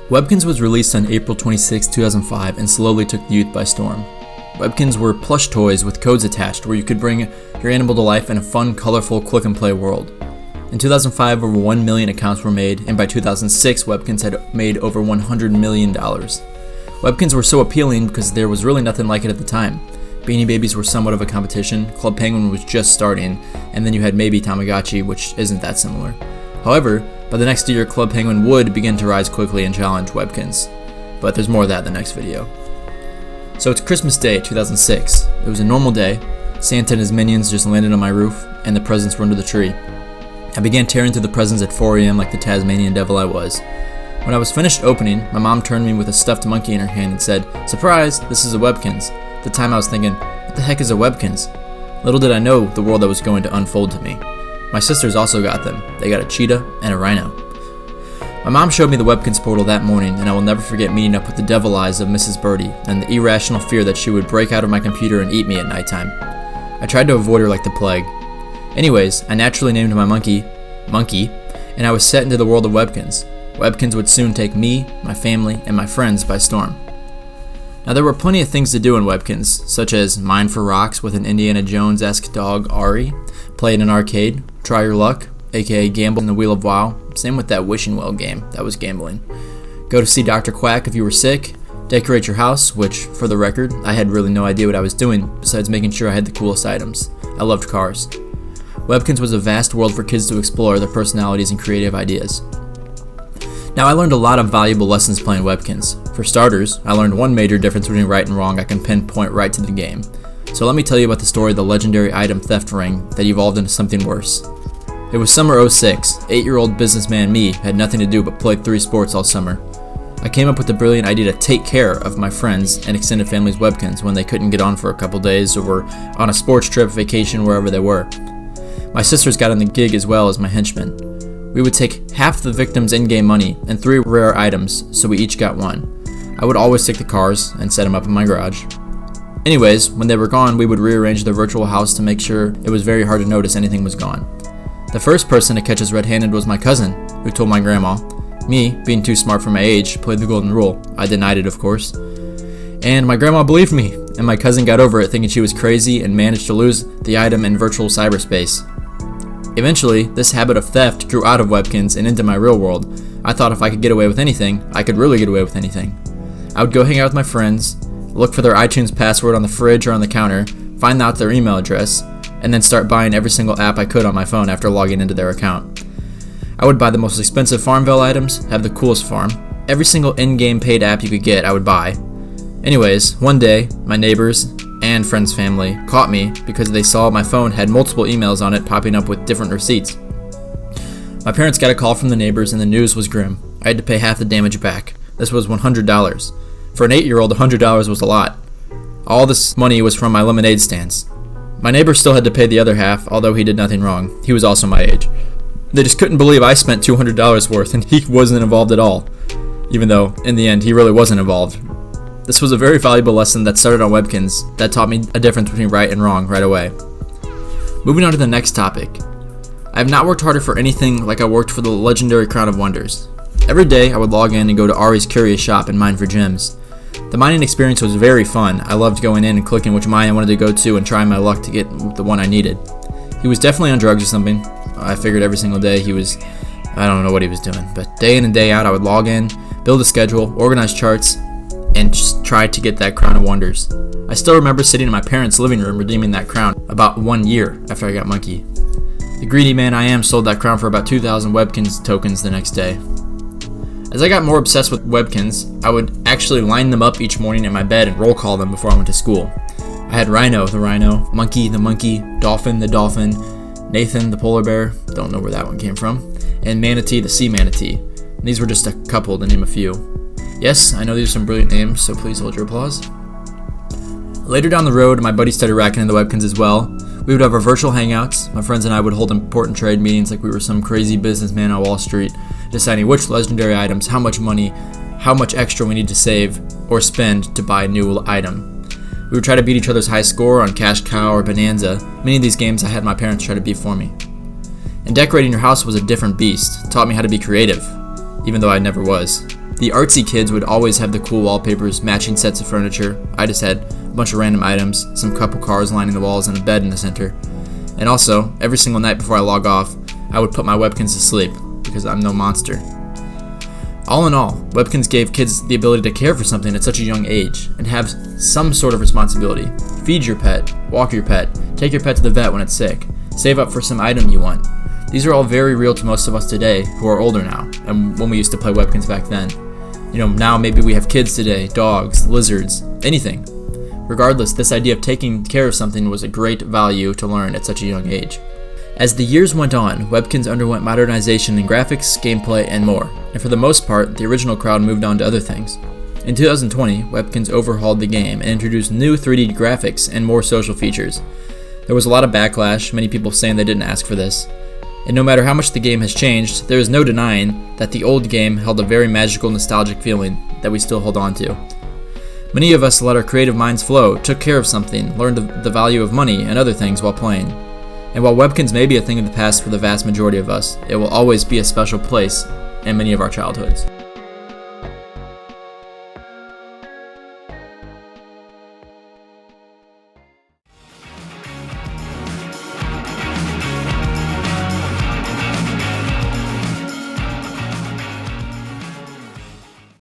Webkinz was released on April 26, 2005 and slowly took the youth by storm. Webkinz were plush toys with codes attached where you could bring your animal to life in a fun, colorful click-and-play world. In 2005, over 1 million accounts were made, and by 2006, Webkinz had made over $100 million. Webkinz were so appealing because there was really nothing like it at the time. Beanie Babies were somewhat of a competition, Club Penguin was just starting, and then you had maybe Tamagotchi, which isn't that similar. However, by the next year, Club Penguin would begin to rise quickly and challenge Webkinz. But there's more of that in the next video. So it's Christmas Day, 2006. It was a normal day. Santa and his minions just landed on my roof, and the presents were under the tree. I began tearing through the presents at 4 a.m. like the Tasmanian devil I was. When I was finished opening, my mom turned to me with a stuffed monkey in her hand and said, "Surprise, this is a Webkinz." At the time I was thinking, what the heck is a Webkinz? Little did I know the world that was going to unfold to me. My sisters also got them. They got a cheetah and a rhino. My mom showed me the Webkinz portal that morning, and I will never forget meeting up with the devil eyes of Mrs. Birdie and the irrational fear that she would break out of my computer and eat me at nighttime. I tried to avoid her like the plague. Anyways, I naturally named my monkey, Monkey, and I was set into the world of Webkinz. Webkinz would soon take me, my family, and my friends by storm. Now there were plenty of things to do in Webkinz, such as mine for rocks with an Indiana Jones-esque dog, Ari, play in an arcade, try your luck, aka gamble in the Wheel of WoW, same with that wishing well game, that was gambling. Go to see Dr. Quack if you were sick, decorate your house, which, for the record, I had really no idea what I was doing, besides making sure I had the coolest items. I loved cars. Webkinz was a vast world for kids to explore their personalities and creative ideas. Now I learned a lot of valuable lessons playing Webkinz. For starters, I learned one major difference between right and wrong I can pinpoint right to the game. So let me tell you about the story of the legendary item theft ring that evolved into something worse. It was summer 06. 8-year-old businessman me had nothing to do but play 3 sports all summer. I came up with the brilliant idea to take care of my friends and extended family's Webkinz when they couldn't get on for a couple days or were on a sports trip, vacation, wherever they were. My sisters got on the gig as well as my henchmen. We would take half the victim's in-game money and 3 rare items, so we each got 1. I would always take the cars and set them up in my garage. Anyways, when they were gone, we would rearrange the virtual house to make sure it was very hard to notice anything was gone. The first person to catch us red-handed was my cousin, who told my grandma. Me, being too smart for my age, played the golden rule. I denied it, of course. And my grandma believed me, and my cousin got over it thinking she was crazy and managed to lose the item in virtual cyberspace. Eventually, this habit of theft grew out of Webkinz and into my real world. I thought if I could get away with anything, I could really get away with anything. I would go hang out with my friends, look for their iTunes password on the fridge or on the counter, find out their email address, and then start buying every single app I could on my phone after logging into their account. I would buy the most expensive Farmville items, have the coolest farm. Every single in-game paid app you could get, I would buy. Anyways, one day, my neighbors and friends' family caught me because they saw my phone had multiple emails on it popping up with different receipts. My parents got a call from the neighbors and the news was grim. I had to pay half the damage back. This was $100. For an 8-year-old, $100 was a lot. All this money was from my lemonade stands. My neighbor still had to pay the other half, although he did nothing wrong. He was also my age. They just couldn't believe I spent $200 worth and he wasn't involved at all. Even though, in the end, he really wasn't involved. This was a very valuable lesson that started on Webkinz that taught me a difference between right and wrong right away. Moving on to the next topic. I have not worked harder for anything like I worked for the legendary Crown of Wonders. Every day I would log in and go to Ari's Curious Shop and mine for gems. The mining experience was very fun. I loved going in and clicking which mine I wanted to go to and trying my luck to get the one I needed. He was definitely on drugs or something. I figured every single day I don't know what he was doing, but day in and day out I would log in, build a schedule, organize charts, and just try to get that Crown of Wonders. I still remember sitting in my parents' living room redeeming that crown about 1 year after I got Monkey. The greedy man I am sold that crown for about 2,000 Webkinz tokens the next day. As I got more obsessed with Webkinz, I would actually line them up each morning in my bed and roll call them before I went to school. I had Rhino, the rhino, Monkey, the monkey, Dolphin, the dolphin, Nathan, the polar bear, don't know where that one came from, and Manatee, the sea manatee. And these were just a couple to name a few. Yes, I know these are some brilliant names, so please hold your applause. Later down the road, my buddies started racking in the Webkinz as well. We would have our virtual hangouts. My friends and I would hold important trade meetings like we were some crazy businessman on Wall Street, deciding which legendary items, how much money, how much extra we need to save or spend to buy a new item. We would try to beat each other's high score on Cash Cow or Bonanza. Many of these games I had my parents try to beat for me. And decorating your house was a different beast. It taught me how to be creative, even though I never was. The artsy kids would always have the cool wallpapers, matching sets of furniture. I just had a bunch of random items, some couple cars lining the walls, and a bed in the center. And also, every single night before I log off, I would put my Webkinz to sleep, because I'm no monster. All in all, Webkinz gave kids the ability to care for something at such a young age, and have some sort of responsibility. Feed your pet, walk your pet, take your pet to the vet when it's sick, save up for some item you want. These are all very real to most of us today who are older now, and when we used to play Webkinz back then. Now maybe we have kids today, dogs, lizards, anything. Regardless, this idea of taking care of something was a great value to learn at such a young age. As the years went on, Webkinz underwent modernization in graphics, gameplay, and more, and for the most part, the original crowd moved on to other things. In 2020, Webkinz overhauled the game and introduced new 3D graphics and more social features. There was a lot of backlash, many people saying they didn't ask for this. And no matter how much the game has changed, there is no denying that the old game held a very magical, nostalgic feeling that we still hold on to. Many of us let our creative minds flow, took care of something, learned the value of money and other things while playing. And while Webkinz may be a thing of the past for the vast majority of us, it will always be a special place in many of our childhoods.